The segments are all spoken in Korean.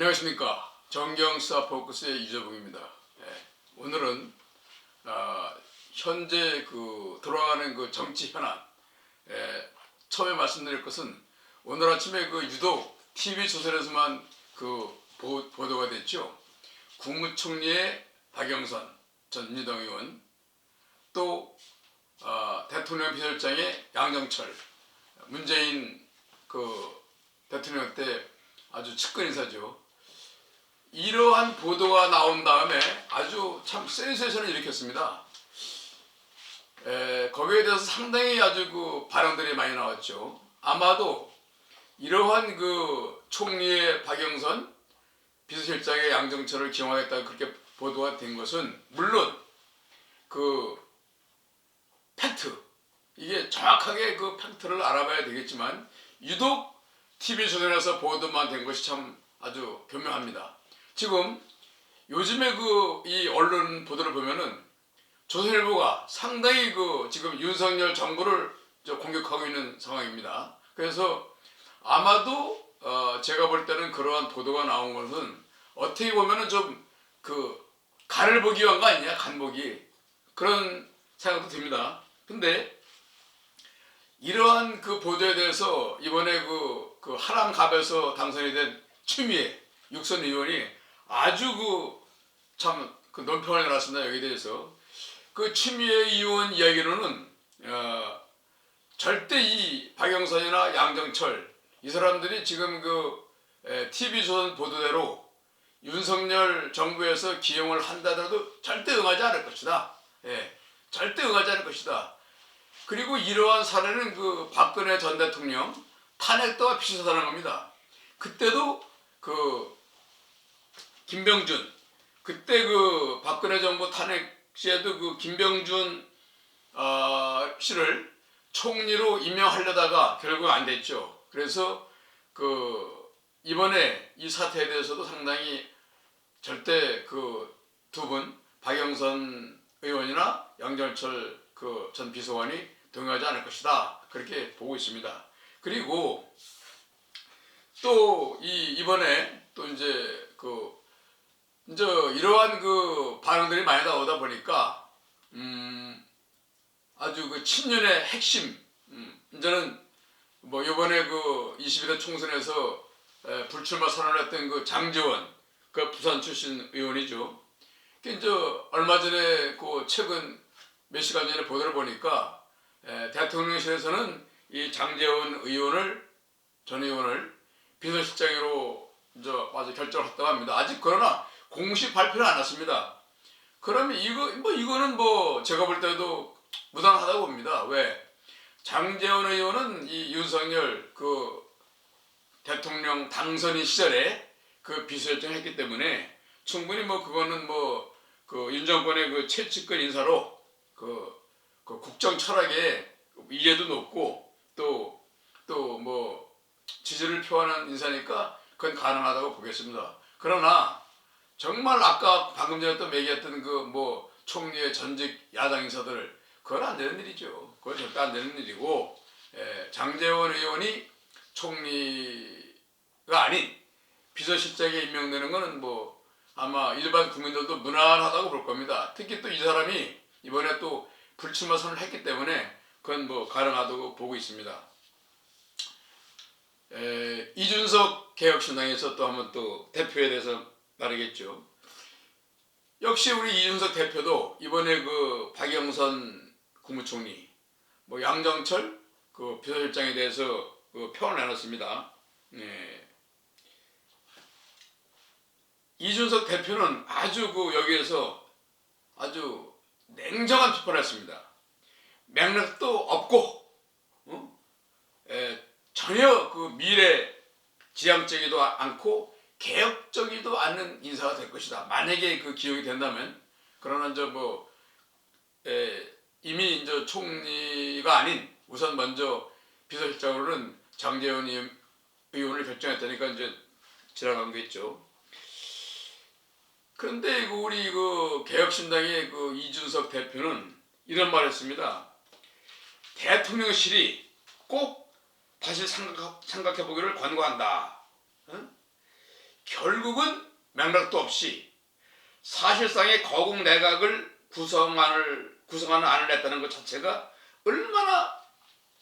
안녕하십니까. 정경수사 포커스의 유재봉입니다. 오늘은 현재 돌아가는 정치 현안, 처음에 말씀드릴 것은 오늘 아침에 유독 TV조선에서만 보도가 됐죠. 국무총리의 박영선 전 민주당 의원, 또 대통령 비서실장의 양정철, 문재인 대통령 때 아주 측근 인사죠. 이러한 보도가 나온 다음에 아주 참 센세이션을 일으켰습니다. 거기에 대해서 상당히 아주 반응들이 많이 나왔죠. 아마도 이러한 총리의 박영선, 비서실장의 양정철을 기용하겠다고 그렇게 보도가 된 것은 물론 팩트, 이게 정확하게 팩트를 알아봐야 되겠지만 유독 TV조선에서 보도만 된 것이 참 아주 교묘합니다. 지금 요즘에 이 언론 보도를 보면은 조선일보가 상당히 지금 윤석열 정부를 공격하고 있는 상황입니다. 그래서 아마도 제가 볼 때는 그러한 보도가 나온 것은 어떻게 보면은 좀 간을 보기 위한 거 아니냐, 간 보기, 그런 생각도 듭니다. 근데 이러한 보도에 대해서 이번에 하남갑에서 당선이 된 추미애 육선 의원이 아주 참 논평을 내놨습니다. 여기에 대해서 추미애 의원 이야기로는 절대 이 박영선이나 양정철 이 사람들이 지금 TV조선 보도대로 윤석열 정부에서 기용을 한다더라도 절대 응하지 않을 것이다. 절대 응하지 않을 것이다. 그리고 이러한 사례는 박근혜 전 대통령 탄핵 때와 비슷하다는 겁니다. 그때도 김병준, 그때 박근혜 정부 탄핵 시에도 김병준 씨를 총리로 임명하려다가 결국 안 됐죠. 그래서 이번에 이 사태에 대해서도 상당히 절대 두 분, 박영선 의원이나 양정철 전 비서관이 동의하지 않을 것이다, 그렇게 보고 있습니다. 그리고 또 이번에 또 이제 이러한 반응들이 많이 나오다 보니까 아주 친윤의 핵심, 이제는 이번에 22대 총선에서 불출마 선언을 했던 장제원, 부산 출신 의원이죠. 이제 얼마 전에 최근 몇 시간 전에 보도를 보니까 대통령실에서는 이 장제원 전 의원을 비서실장으로 아주 결정을 했다고 합니다. 아직 그러나 공식 발표는 안 했습니다. 그러면 이거는 제가 볼 때도 무당하다고 봅니다. 왜? 장제원 의원은 이 윤석열 대통령 당선인 시절에 비서실장을 했기 때문에 충분히 그거는 윤 정권의 최측근 인사로 국정 철학에 이해도 높고 또 지지를 표하는 인사니까 그건 가능하다고 보겠습니다. 그러나 정말 아까 방금 전에 또 얘기했던 총리의 전직 야당 인사들, 그건 안 되는 일이죠. 그건 절대 안 되는 일이고, 장제원 의원이 총리가 아닌 비서실장에 임명되는 거는 아마 일반 국민들도 무난하다고 볼 겁니다. 특히 또 이 사람이 이번에 또 불출마 선언을 했기 때문에 그건 가능하다고 보고 있습니다. 이준석 개혁신당에서 또 한번 또 대표에 대해서 말하겠죠. 역시 우리 이준석 대표도 이번에 박영선 국무총리, 양정철 비서실장에 대해서 표현을 내놨습니다. 이준석 대표는 아주 여기에서 아주 냉정한 비판을 했습니다. 맥락도 없고, 전혀 미래 지향적이지도 않고 개혁적이지도 않는 인사가 될 것이다. 만약에 기용이 된다면. 그러나 이미 총리가 아닌 우선 먼저 비서실장으로는 장제원 의원을 결정했다니까 이제 지나간 거겠죠. 그런데 우리 개혁신당의 이준석 대표는 이런 말을 했습니다. 대통령실이 꼭 다시 생각해 보기를 권고한다. 결국은 맥락도 없이 사실상의 거국 내각을 구성하는 안을 냈다는 것 자체가 얼마나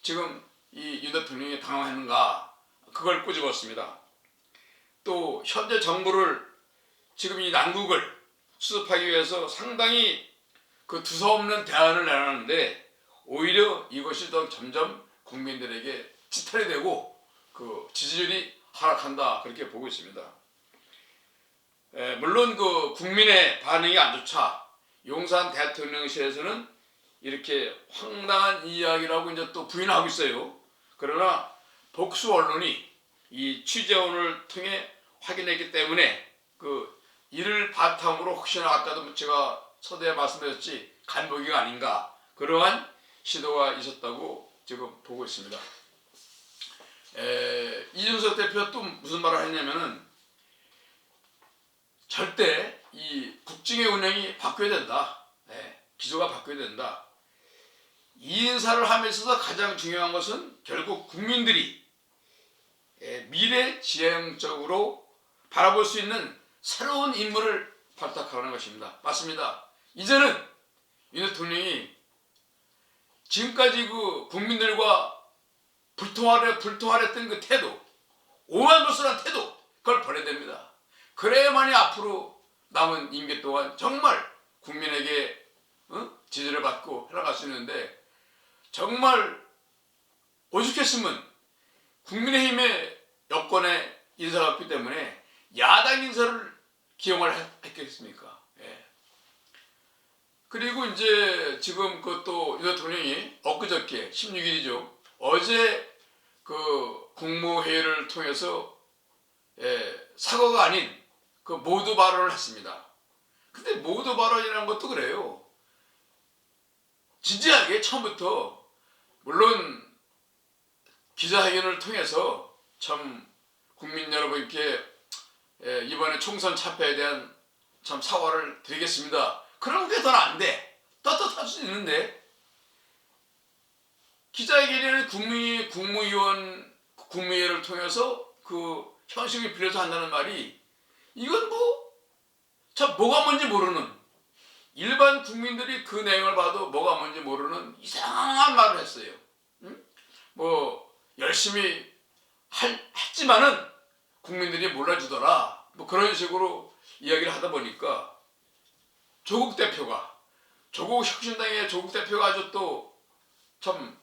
지금 이 윤 대통령이 당황했는가, 그걸 꼬집었습니다. 또 현재 정부를 지금 이 난국을 수습하기 위해서 상당히 그 두서없는 대안을 내놨는데 오히려 이것이 더 점점 국민들에게 지탄이 되고 그 지지율이 하락한다, 그렇게 보고 있습니다. 물론 그 국민의 반응이 안 좋자 용산 대통령실에서는 이렇게 황당한 이야기라고 이제 또 부인하고 있어요. 그러나 복수 언론이 이 취재원을 통해 확인했기 때문에 그 이를 바탕으로 혹시나 아까도 제가 서두에 말씀드렸지 간보기가 아닌가, 그러한 시도가 있었다고 지금 보고 있습니다. 이준석 대표 또 무슨 말을 했냐면은 절대 이 국정의 운영이 바뀌어야 된다. 기조가 바뀌어야 된다. 이 인사를 함에 있어서 가장 중요한 것은 결국 국민들이 미래지향적으로 바라볼 수 있는 새로운 인물을 발탁하는 것입니다. 맞습니다. 이제는 윤 대통령이 지금까지 그 국민들과 불통하랬던 그 태도, 오만불선한 태도, 그걸 버려야 됩니다. 그래야만이 앞으로 남은 임기 동안 정말 국민에게 지지를 받고 해나갈 수 있는데, 정말 오죽했으면 국민의힘의 여권의 인사가 없기 때문에 야당 인사를 기용을 했겠습니까? 그리고 이제 지금 그것도 윤 대통령이 엊그저께 16일이죠. 어제 그 국무회의를 통해서 사과가 아닌 그 모두 발언을 했습니다. 근데 모두 발언이라는 것도 그래요. 진지하게 처음부터, 물론 기자회견을 통해서 참 국민 여러분께 이번에 총선 참패에 대한 참 사과를 드리겠습니다, 그런 게 더 안 돼. 떳떳할 수 있는데 기자회견에는 국무회의를 통해서 그 형식을 빌려서 한다는 말이, 이건 참 뭐가 뭔지 모르는, 일반 국민들이 그 내용을 봐도 뭐가 뭔지 모르는 이상한 말을 했어요. 열심히 했지만은 국민들이 몰라주더라, 그런 식으로 이야기를 하다 보니까 조국 혁신당의 조국 대표가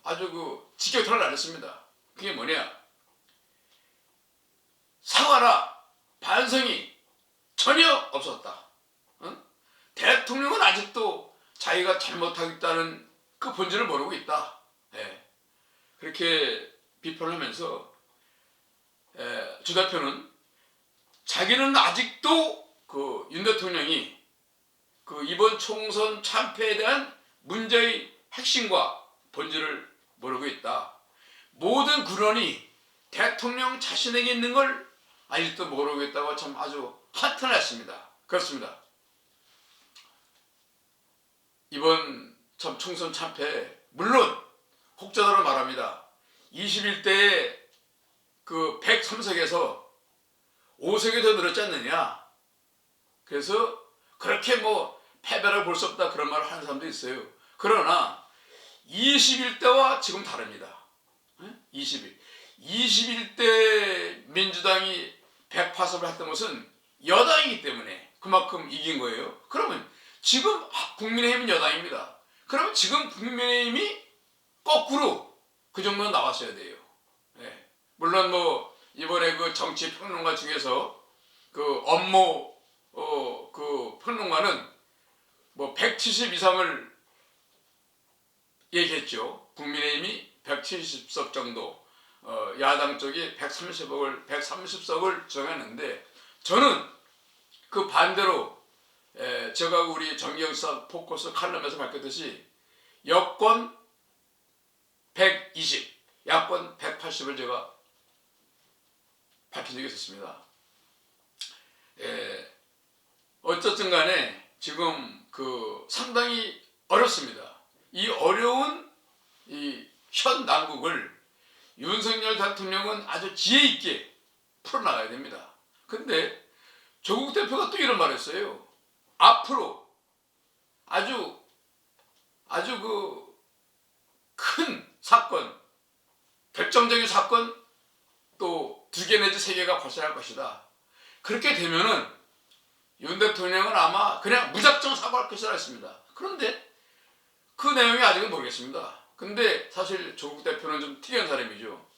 아주 그 직격탄을 날렸습니다. 그게 뭐냐? 사과나 반성이 전혀 없었다. 대통령은 아직도 자기가 잘못하겠다는 그 본질을 모르고 있다. 그렇게 비판을 하면서 주 대표는 자기는 아직도 그 윤 대통령이 그 이번 총선 참패에 대한 문제의 핵심과 본질을 모르고 있다. 모든 근원이 대통령 자신에게 있는 걸 아직도 모르고 있다고 참 아주 한탄했습니다. 그렇습니다. 이번 참 총선 참패, 물론 혹자들은 말합니다. 21대에 그 103석에서 5석이 더 늘었지 않느냐. 그래서 그렇게 패배를 볼 수 없다, 그런 말을 하는 사람도 있어요. 그러나 21대와 지금 다릅니다. 21대 민주당이 108석을 했던 것은 여당이기 때문에 그만큼 이긴 거예요. 그러면 지금 국민의힘은 여당입니다. 그러면 지금 국민의힘이 거꾸로 그 정도는 나왔어야 돼요. 물론 이번에 그 정치 평론가 중에서 그 업무 그 평론가는 170 이상을 얘기했죠. 국민의힘이 170석 정도, 야당 쪽이 130석을 정했는데, 저는 그 반대로 제가 우리 정경사 포커스 칼럼에서 밝혔듯이 여권 120, 야권 180을 제가 밝힌 적이 있었습니다. 어쨌든 간에 지금 그 상당히 어렵습니다. 이 어려운 이 현 난국을 윤석열 대통령은 아주 지혜 있게 풀어나가야 됩니다. 근데 조국 대표가 또 이런 말을 했어요. 앞으로 아주 그 큰 사건, 결정적인 사건 또 2개 내지 3개가 발생할 것이다. 그렇게 되면은 윤 대통령은 아마 그냥 무작정 사과할 것이라 했습니다. 그런데 그 내용이 아직은 모르겠습니다. 근데 사실 조국 대표는 좀 특이한 사람이죠.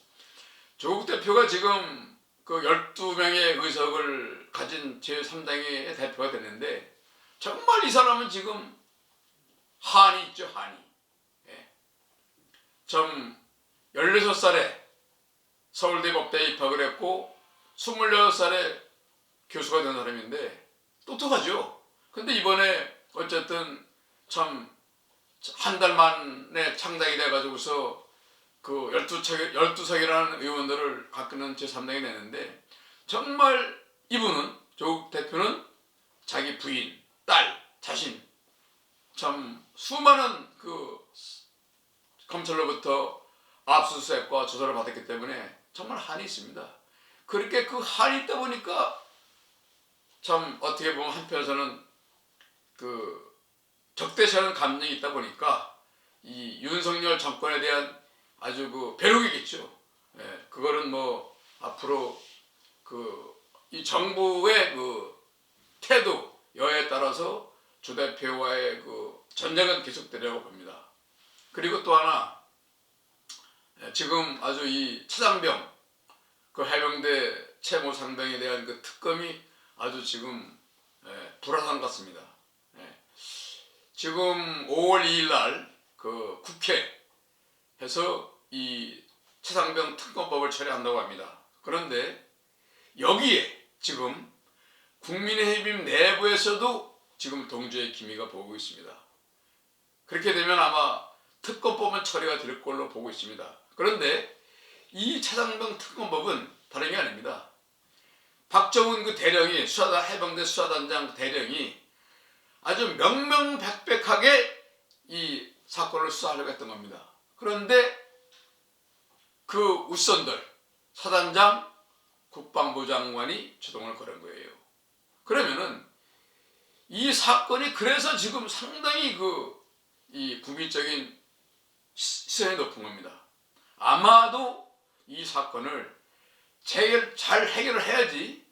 조국 대표가 지금 그 12명의 의석을 가진 제3당의 대표가 됐는데 정말 이 사람은 지금 한이 있죠, 한이. 예. 좀 16살에 서울대 법대에 입학을 했고 26살에 교수가 된 사람인데 똑똑하죠. 근데 이번에 어쨌든 참 한 달 만에 창당이 돼가지고서 그 12석이라는 의원들을 갖는 제3당이 되는데 정말 이분은 조국 대표는 자기 부인, 딸, 자신 참 수많은 그 검찰로부터 압수수색과 조사를 받았기 때문에 정말 한이 있습니다. 그렇게 그 한이 있다 보니까 참 어떻게 보면 한편에서는 그 적대시하는 감정이 있다 보니까 이 윤석열 정권에 대한 아주 그 벼룩이겠죠. 예, 그거는 뭐 앞으로 그 이 정부의 그 태도 여하에 따라서 조 대표와의 그 전쟁은 계속되려고 봅니다. 그리고 또 하나 지금 아주 이 차장병 그 해병대 채모 상병에 대한 그 특검이 아주 지금 불화상 같습니다. 지금 5월 2일 날 그 국회에서 이 차장병 특검법을 처리한다고 합니다. 그런데 여기에 지금 국민의힘 내부에서도 지금 동조의 기미가 보이고 있습니다. 그렇게 되면 아마 특검법은 처리가 될 걸로 보고 있습니다. 그런데 이 차장병 특검법은 다른 게 아닙니다. 박정훈 그 대령이 해병대 수사단장 대령이 아주 명명백백하게 이 사건을 수사하려고 했던 겁니다. 그런데 그 윗선들 사단장 국방부 장관이 주동을 걸은 거예요. 그러면은 이 사건이 그래서 지금 상당히 이 국민적인 시선이 높은 겁니다. 아마도 이 사건을 잘 해결을 해야지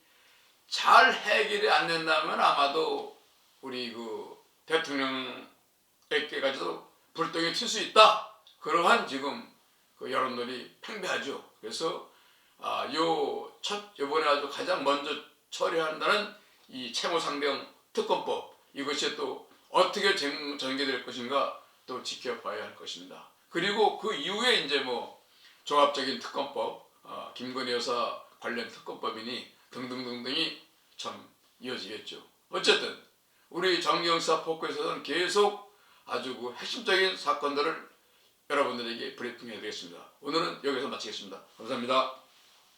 잘 해결이 안 된다면 아마도 우리 그 대통령에게까지도 불똥이 튈 수 있다. 그러한 지금 그 여론들이 팽배하죠. 그래서 요번에 아주 가장 먼저 처리한다는 이 채모상병 특검법 이것이 또 어떻게 전개될 것인가 또 지켜봐야 할 것입니다. 그리고 그 이후에 이제 뭐 종합적인 특검법, 김건희 여사 관련 특검법이니 등등등등이 참 이어지겠죠. 어쨌든 우리 정경사 포커에서는 계속 아주 그 핵심적인 사건들을 여러분들에게 브리핑해 드리겠습니다. 오늘은 여기서 마치겠습니다. 감사합니다.